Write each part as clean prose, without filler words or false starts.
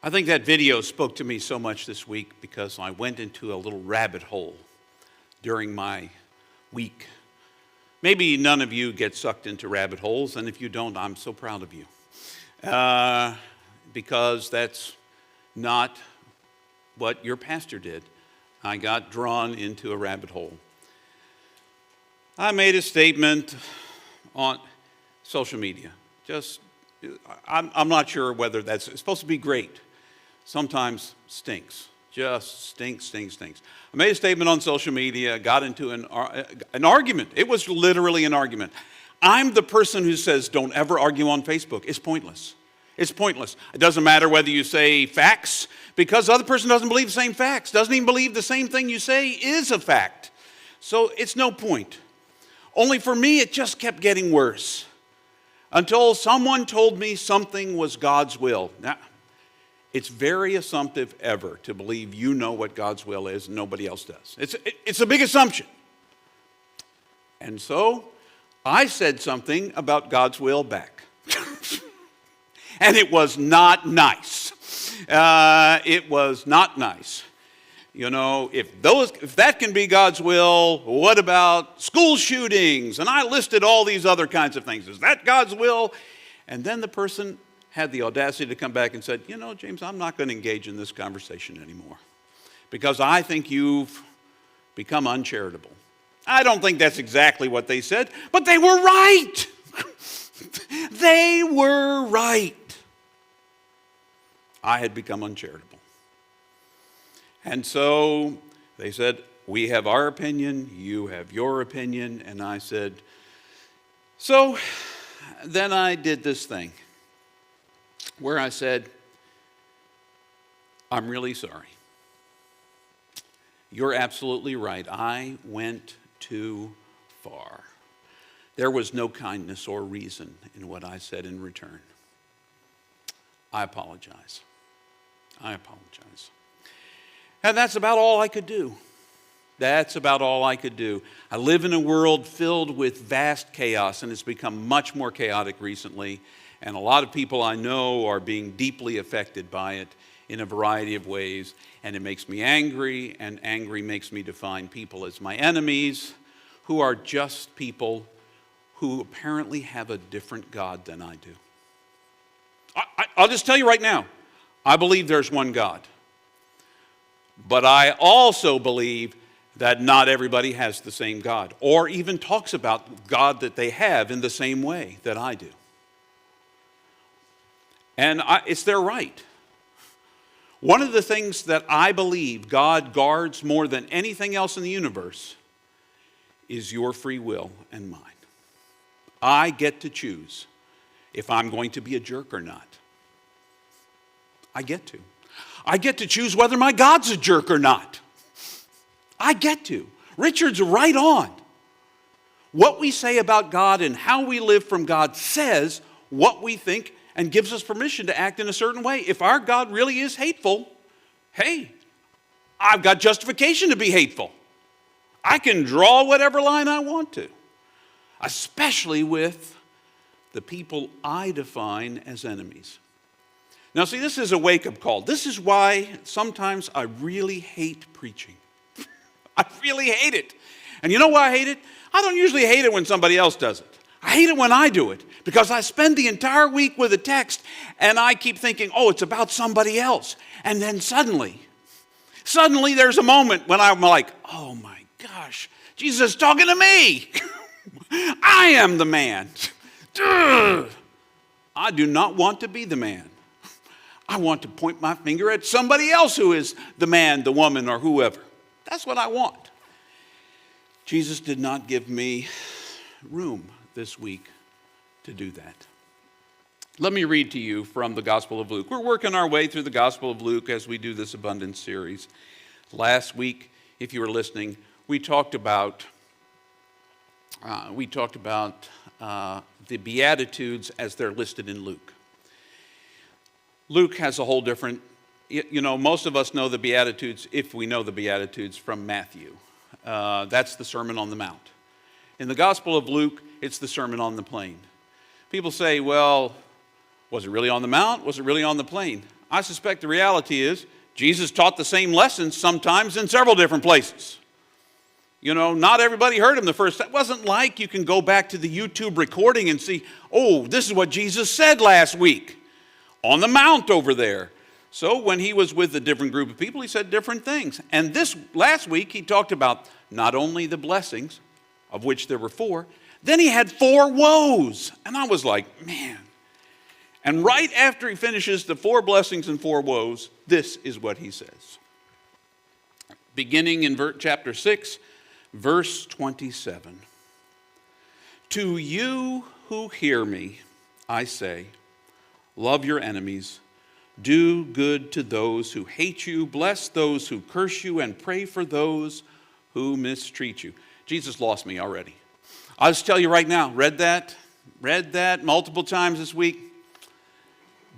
I think that video spoke to me so much this week because I went into a little rabbit hole during my week. Maybe none of you get sucked into rabbit holes, and if you don't, I'm so proud of you. Because that's not what your pastor did. I got drawn into a rabbit hole. I made a statement on social media. I'm not sure whether it's supposed to be great. Sometimes stinks. Just stinks. I made a statement on social media, got into an argument. It was literally an argument. I'm the person who says, don't ever argue on Facebook. It's pointless. It's pointless. It doesn't matter whether you say facts, because the other person doesn't believe the same facts, doesn't even believe the same thing you say is a fact. So it's no point. Only for me, it just kept getting worse until someone told me something was God's will. Now, it's very assumptive ever to believe you know what God's will is and nobody else does. It's a big assumption. And so I said something about God's will back. And it was not nice. It was not nice. You know, if that can be God's will, what about school shootings? And I listed all these other kinds of things. Is that God's will? And then the person had the audacity to come back and said, you know, James, I'm not going to engage in this conversation anymore because I think you've become uncharitable. I don't think that's exactly what they said, but they were right. They were right. I had become uncharitable. And so they said, we have our opinion, you have your opinion. And I said, so then I did this thing where I said, I'm really sorry. You're absolutely right. I went too far. There was no kindness or reason in what I said in return. I apologize. And that's about all I could do. That's about all I could do. I live in a world filled with vast chaos, and it's become much more chaotic recently. And a lot of people I know are being deeply affected by it in a variety of ways. And it makes me angry, and angry makes me define people as my enemies, who are just people who apparently have a different God than I do. I'll just tell you right now, I believe there's one God. But I also believe that not everybody has the same God, or even talks about God that they have in the same way that I do. And it's their right. One of the things that I believe God guards more than anything else in the universe is your free will and mine. I get to choose if I'm going to be a jerk or not. I get to. I get to choose whether my God's a jerk or not. I get to. Richard's right on. What we say about God and how we live from God says what we think and gives us permission to act in a certain way. If our God really is hateful, hey, I've got justification to be hateful. I can draw whatever line I want to, especially with the people I define as enemies. Now, see, this is a wake-up call. This is why sometimes I really hate preaching. I really hate it. And you know why I hate it? I don't usually hate it when somebody else does it. I hate it when I do it because I spend the entire week with a text and I keep thinking, oh, it's about somebody else. And then suddenly there's a moment when I'm like, oh my gosh, Jesus is talking to me. I am the man. I do not want to be the man. I want to point my finger at somebody else who is the man, the woman, or whoever. That's what I want. Jesus did not give me room this week to do that. Let me read to you from the Gospel of Luke. We're working our way through the Gospel of Luke as we do this Abundance series. Last week, if you were listening, we talked about the Beatitudes as they're listed in Luke. Luke has a whole different, most of us know the Beatitudes, if we know the Beatitudes, from Matthew. That's the Sermon on the Mount. In the Gospel of Luke, it's the Sermon on the Plain. People say, well, was it really on the mount? Was it really on the plain? I suspect the reality is Jesus taught the same lessons sometimes in several different places. You know, not everybody heard him the first time. It wasn't like you can go back to the YouTube recording and see, oh, this is what Jesus said last week on the mount over there. So when he was with a different group of people, he said different things. And this last week, he talked about not only the blessings, of which there were 4, then he had 4 woes. And I was like, man. And right after he finishes the 4 blessings and 4 woes, this is what he says. Beginning in chapter 6, verse 27. To you who hear me, I say, love your enemies, do good to those who hate you, bless those who curse you, and pray for those who mistreat you. Jesus lost me already. I'll just tell you right now, read that multiple times this week,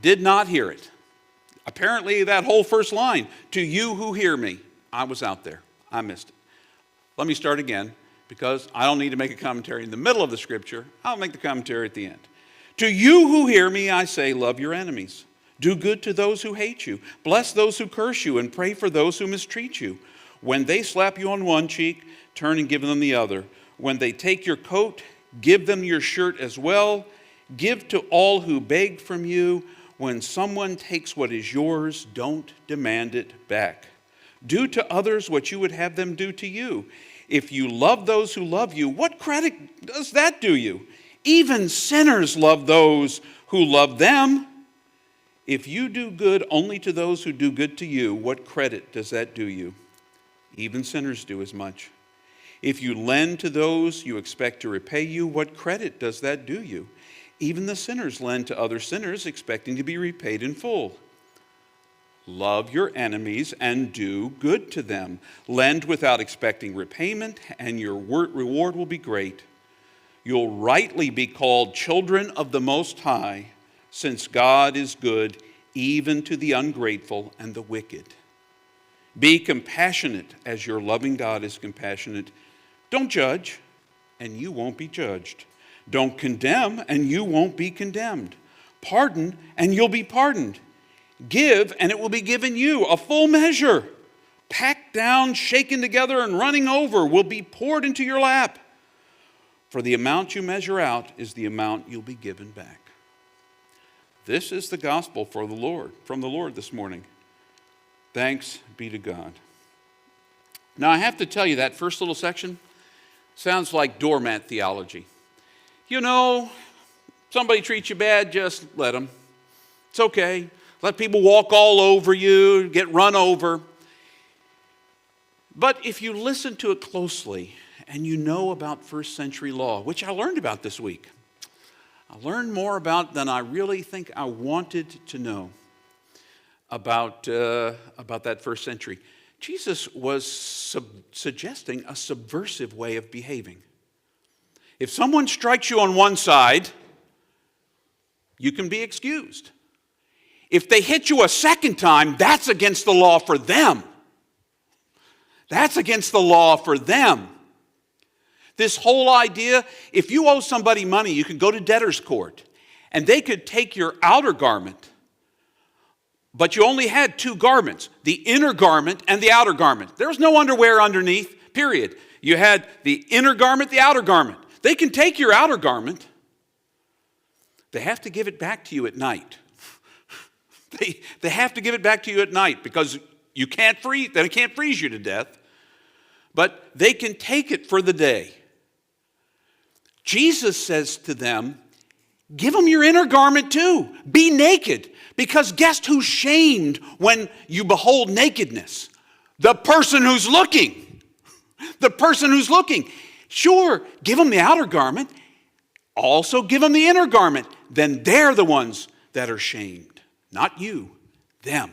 did not hear it. Apparently that whole first line, to you who hear me, I was out there. I missed it. Let me start again, because I don't need to make a commentary in the middle of the scripture. I'll make the commentary at the end. To you who hear me, I say, love your enemies. Do good to those who hate you. Bless those who curse you, and pray for those who mistreat you. When they slap you on one cheek, turn and give them the other. When they take your coat, give them your shirt as well. Give to all who beg from you. When someone takes what is yours, don't demand it back. Do to others what you would have them do to you. If you love those who love you, what credit does that do you? Even sinners love those who love them. If you do good only to those who do good to you, what credit does that do you? Even sinners do as much. If you lend to those you expect to repay you, what credit does that do you? Even the sinners lend to other sinners, expecting to be repaid in full. Love your enemies and do good to them. Lend without expecting repayment, and your reward will be great. You'll rightly be called children of the Most High, since God is good even to the ungrateful and the wicked. Be compassionate as your loving God is compassionate. Don't judge, and you won't be judged. Don't condemn, and you won't be condemned. Pardon, and you'll be pardoned. Give, and it will be given you a full measure. Packed down, shaken together, and running over will be poured into your lap. For the amount you measure out is the amount you'll be given back. This is the gospel from the Lord this morning. Thanks be to God. Now I have to tell you, that first little section sounds like doormat theology. You know, somebody treats you bad, just let them. It's okay. Let people walk all over you, get run over. But if you listen to it closely and you know about first century law, which I learned about this week, I learned more about than I really think I wanted to know about that first century. Jesus was suggesting a subversive way of behaving. If someone strikes you on one side, you can be excused. If they hit you a second time, that's against the law for them. That's against the law for them. This whole idea, if you owe somebody money, you can go to debtor's court, and they could take your outer garment, but you only had 2 garments, the inner garment and the outer garment. There was no underwear underneath, period. You had the inner garment, the outer garment. They can take your outer garment. They have to give it back to you at night. They have to give it back to you at night because they can't freeze you to death, but they can take it for the day. Jesus says to them, give them your inner garment too. Be naked, because guess who's shamed when you behold nakedness? The person who's looking. The person who's looking. Sure, give them the outer garment. Also give them the inner garment. Then they're the ones that are shamed. Not you, them.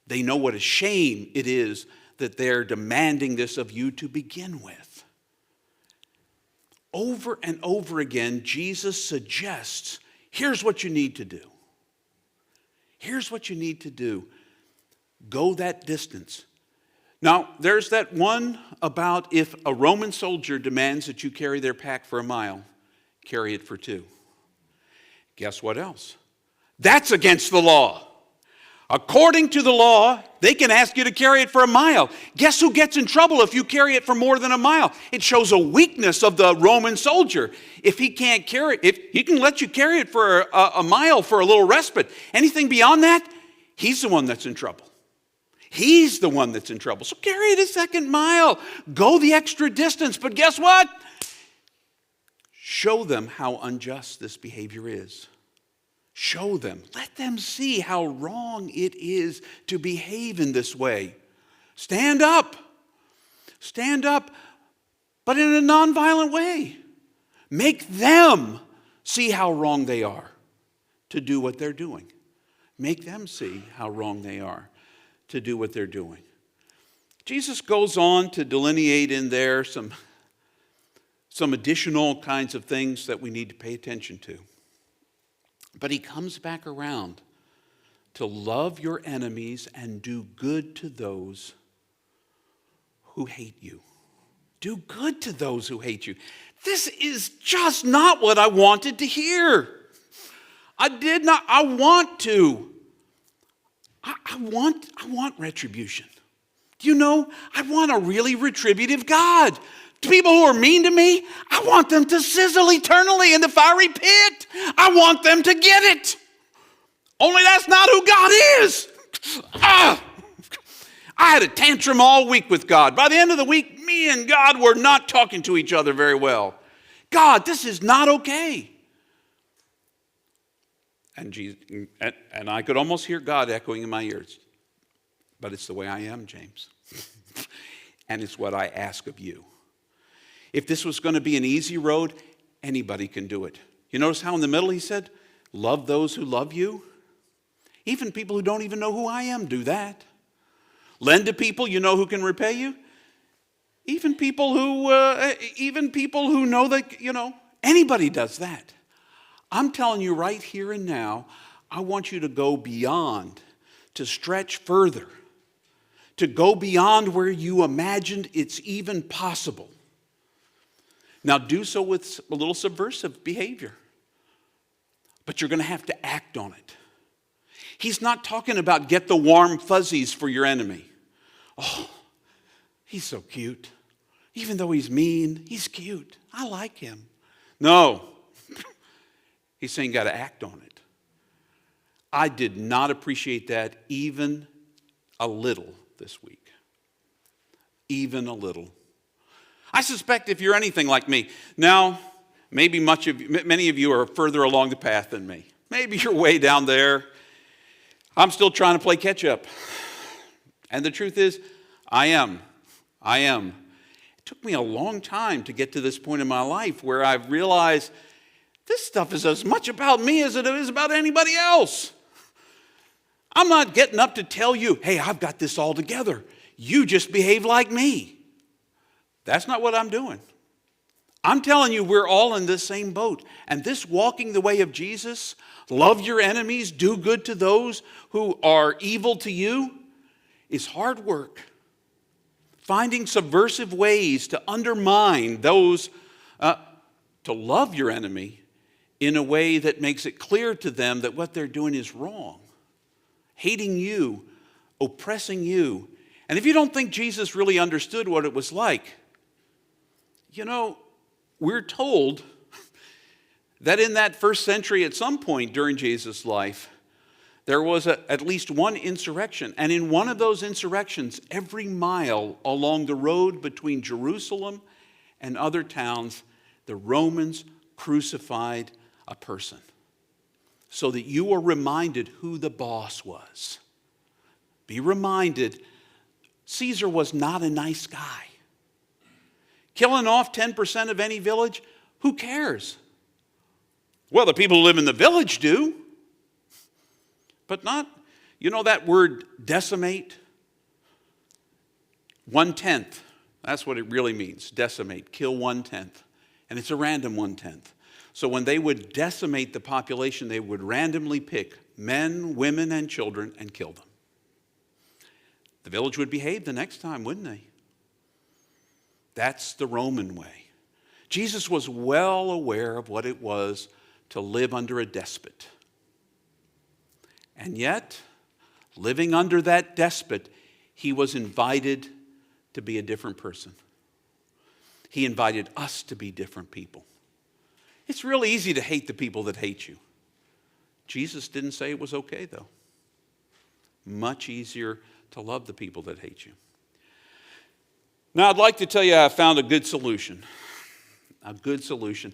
They know what a shame it is that they're demanding this of you to begin with. Over and over again, Jesus suggests, here's what you need to do. Here's what you need to do. Go that distance. Now, there's that one about if a Roman soldier demands that you carry their pack for a mile, carry it for 2. Guess what else? That's against the law. According to the law, they can ask you to carry it for a mile. Guess who gets in trouble if you carry it for more than a mile? It shows a weakness of the Roman soldier. If he can't carry it, if he can let you carry it for a mile for a little respite, anything beyond that, he's the one that's in trouble. He's the one that's in trouble. So carry it a second mile. Go the extra distance. But guess what? Show them how unjust this behavior is. Show them. Let them see how wrong it is to behave in this way. Stand up. Stand up, but in a nonviolent way. Make them see how wrong they are to do what they're doing. Make them see how wrong they are to do what they're doing. Jesus goes on to delineate in there some additional kinds of things that we need to pay attention to. But he comes back around to love your enemies and do good to those who hate you. Do good to those who hate you. This is just not what I wanted to hear. I want retribution. Do you know, I want a really retributive God. To people who are mean to me, I want them to sizzle eternally in the fiery pit. I want them to get it. Only that's not who God is. I had a tantrum all week with God. By the end of the week, me and God were not talking to each other very well. God, this is not okay. And I could almost hear God echoing in my ears. But it's the way I am, James. And it's what I ask of you. If this was going to be an easy road, anybody can do it. You notice how in the middle he said, love those who love you? Even people who don't even know who I am do that. Lend to people you know who can repay you? Even people who know that, anybody does that. I'm telling you right here and now, I want you to go beyond, to stretch further, to go beyond where you imagined it's even possible. Now do so with a little subversive behavior, but you're going to have to act on it. He's not talking about get the warm fuzzies for your enemy. Oh, he's so cute. Even though he's mean, he's cute. I like him. No. He's saying you got to act on it. I did not appreciate that even a little this week. Even a little. I suspect if you're anything like me, now maybe many of you are further along the path than me. Maybe you're way down there. I'm still trying to play catch up. And the truth is, I am. It took me a long time to get to this point in my life where I've realized this stuff is as much about me as it is about anybody else. I'm not getting up to tell you, hey, I've got this all together. You just behave like me. That's not what I'm doing. I'm telling you, we're all in this same boat. And this walking the way of Jesus, love your enemies, do good to those who are evil to you, is hard work. Finding subversive ways to undermine those, to love your enemy in a way that makes it clear to them that what they're doing is wrong. Hating you, oppressing you. And if you don't think Jesus really understood what it was like, we're told that in that first century, at some point during Jesus' life, there was at least one insurrection. And in one of those insurrections, every mile along the road between Jerusalem and other towns, the Romans crucified a person so that you are reminded who the boss was. Be reminded, Caesar was not a nice guy. Killing off 10% of any village, who cares? Well, the people who live in the village do. But not, that word decimate? 1/10. That's what it really means, decimate, kill 1/10. And it's a random 1/10. So when they would decimate the population, they would randomly pick men, women, and children and kill them. The village would behave the next time, wouldn't they? That's the Roman way. Jesus was well aware of what it was to live under a despot. And yet, living under that despot, he was invited to be a different person. He invited us to be different people. It's real easy to hate the people that hate you. Jesus didn't say it was okay, though. Much easier to love the people that hate you. Now, I'd like to tell you I found a good solution. A good solution.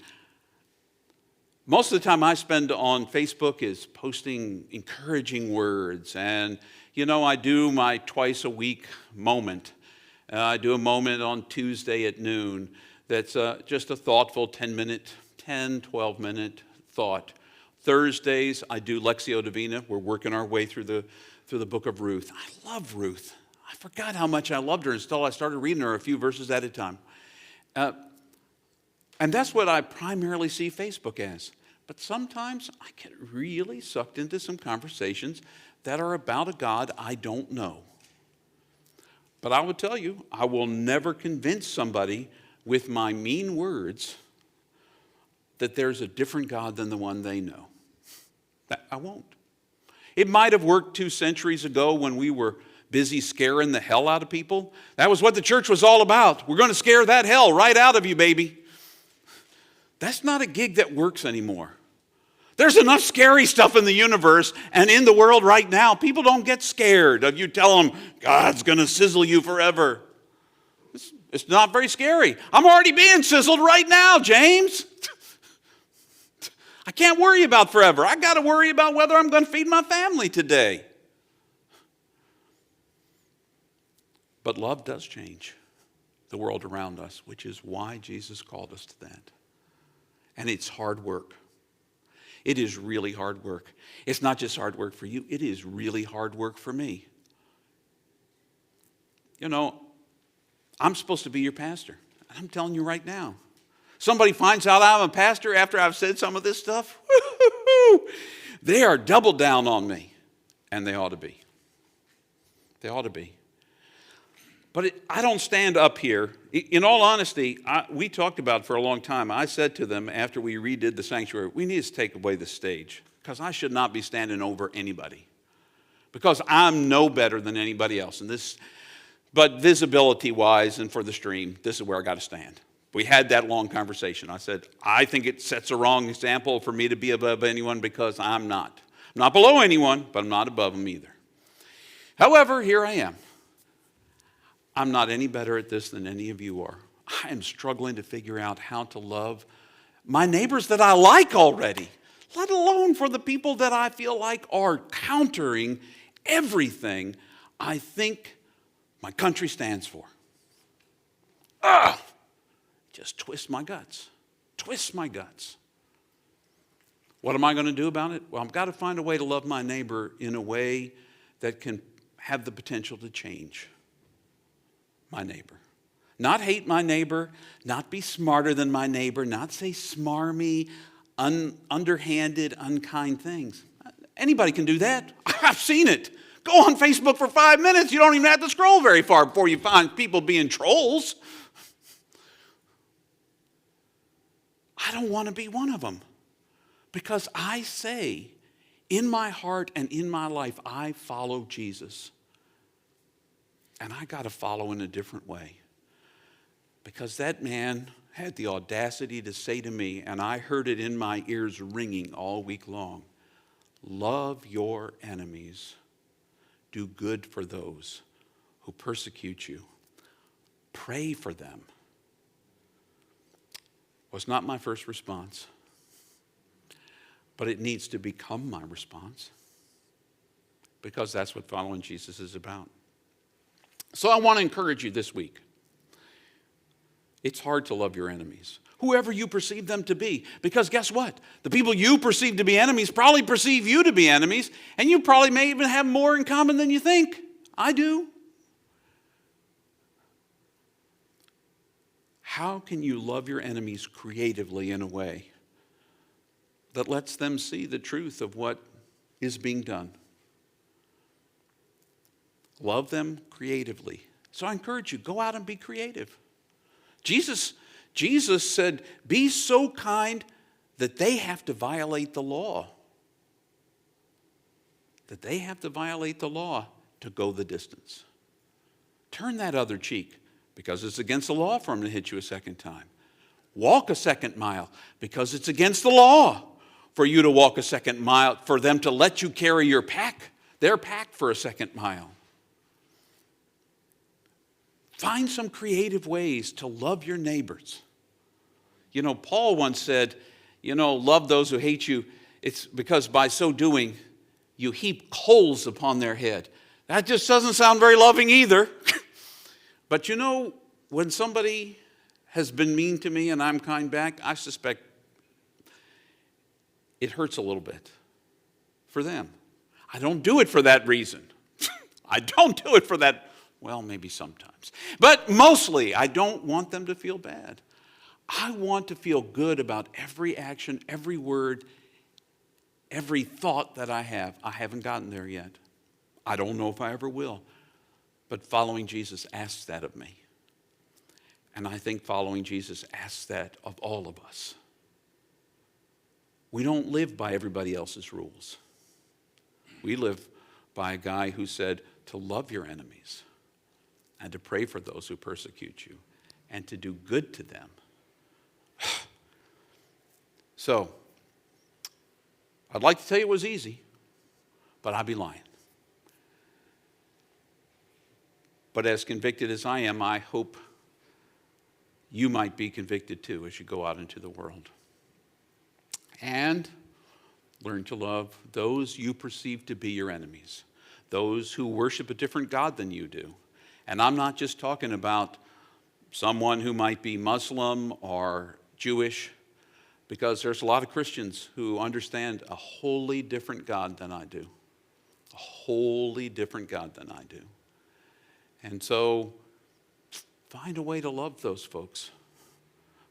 Most of the time I spend on Facebook is posting encouraging words. And, I do my twice a week moment. I do a moment on Tuesday at noon that's just a thoughtful 12-minute thought. Thursdays, I do Lectio Divina. We're working our way through the book of Ruth. I love Ruth. I forgot how much I loved her until I started reading her a few verses at a time. And that's what I primarily see Facebook as. But sometimes I get really sucked into some conversations that are about a God I don't know. But I will tell you, I will never convince somebody with my mean words that there's a different God than the one they know. I won't. It might have worked 2 centuries ago when we were busy scaring the hell out of people. That was what the church was all about. We're going to scare that hell right out of you, baby. That's not a gig that works anymore. There's enough scary stuff in the universe and in the world right now. People don't get scared of you tell them God's going to sizzle you forever. It's not very scary. I'm already being sizzled right now, James. I can't worry about forever. I got to worry about whether I'm going to feed my family today. But love does change the world around us, which is why Jesus called us to that. And it's hard work. It is really hard work. It's not just hard work for you. It is really hard work for me. I'm supposed to be your pastor. I'm telling you right now. Somebody finds out I'm a pastor after I've said some of this stuff. They are double down on me. And they ought to be. They ought to be. But I don't stand up here. In all honesty, we talked about it for a long time. I said to them after we redid the sanctuary, we need to take away the stage because I should not be standing over anybody because I'm no better than anybody else. But visibility-wise and for the stream, this is where I got to stand. We had that long conversation. I said, I think it sets a wrong example for me to be above anyone because I'm not. I'm not below anyone, but I'm not above them either. However, here I am. I'm not any better at this than any of you are. I am struggling to figure out how to love my neighbors that I like already, let alone for the people that I feel like are countering everything I think my country stands for. Just twist my guts. Twist my guts. What am I going to do about it? Well, I've got to find a way to love my neighbor in a way that can have the potential to change my neighbor. Not hate my neighbor, not be smarter than my neighbor, not say smarmy, underhanded, unkind things. Anybody can do that. I've seen it. Go on Facebook for 5 minutes. You don't even have to scroll very far before you find people being trolls. I don't want to be one of them because I say in my heart and in my life, I follow Jesus. And I got to follow in a different way. Because that man had the audacity to say to me, and I heard it in my ears ringing all week long, love your enemies. Do good for those who persecute you. Pray for them. Was not my first response. But it needs to become my response. Because that's what following Jesus is about. So I want to encourage you this week. It's hard to love your enemies, whoever you perceive them to be. Because guess what? The people you perceive to be enemies probably perceive you to be enemies, and you probably may even have more in common than you think. I do. How can you love your enemies creatively in a way that lets them see the truth of what is being done? Love them creatively. So I encourage you, go out and be creative. Jesus said, be so kind that they have to violate the law. that they have to violate the law to go the distance. Turn that other cheek, because it's against the law for them to hit you a second time. Walk a second mile, because it's against the law for you to walk a second mile, for them to let you carry your pack, their pack, for a second mile. Find some creative ways to love your neighbors. You know, Paul once said, love those who hate you. It's because by so doing, you heap coals upon their head. That just doesn't sound very loving either. But when somebody has been mean to me and I'm kind back, I suspect it hurts a little bit for them. I don't do it for that reason. I don't do it for that, well, maybe sometimes. But mostly, I don't want them to feel bad. I want to feel good about every action, every word, every thought that I have. I haven't gotten there yet. I don't know if I ever will. But following Jesus asks that of me. And I think following Jesus asks that of all of us. We don't live by everybody else's rules. We live by a guy who said to love your enemies and to pray for those who persecute you and to do good to them. So, I'd like to tell you it was easy, but I'd be lying. But as convicted as I am, I hope you might be convicted too as you go out into the world. And learn to love those you perceive to be your enemies, those who worship a different God than you do. And I'm not just talking about someone who might be Muslim or Jewish, because there's a lot of Christians who understand a wholly different God than I do. A wholly different God than I do. And so find a way to love those folks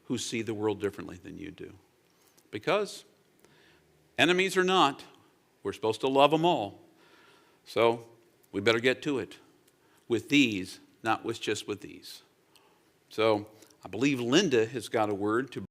who see the world differently than you do. Because enemies or not, we're supposed to love them all. So we better get to it with these, not just with these. So I believe Linda has got a word to